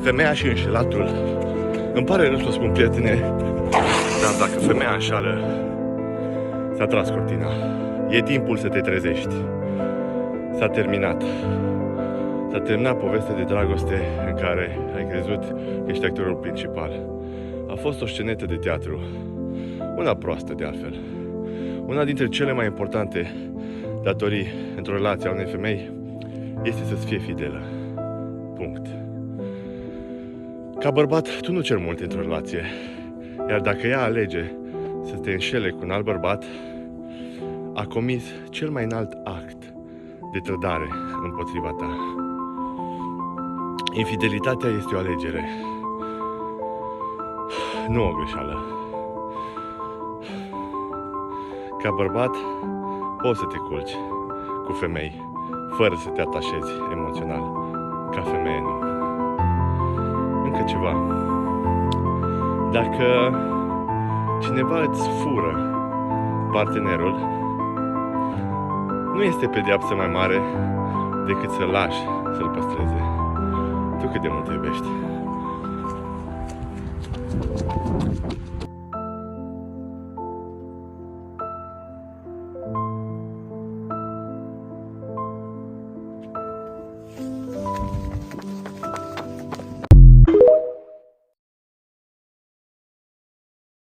Femeia și înșelatul. Îmi pare rău să o spun, prietene, dar dacă femeia înșală, s-a tras cortina. E timpul să te trezești. S-a terminat. S-a terminat povestea de dragoste în care ai crezut că ești actorul principal. A fost o scenetă de teatru. Una proastă, de altfel. Una dintre cele mai importante datorii într-o relație a unei femei este să-ți fie fidelă. Punct. Ca bărbat, tu nu ceri mult într-o relație. Iar dacă ea alege să te înșele cu un alt bărbat, a comis cel mai înalt act de trădare împotriva ta. Infidelitatea este o alegere, nu o greșeală. Ca bărbat, poți să te culci cu femei, fără să te atașezi emoțional. Ca femeie, nu. Încă ceva. Dacă cineva îți fură partenerul, nu este pedeapsă mai mare decât să-l lași să-l păstreze. Tu cât de mult iubești?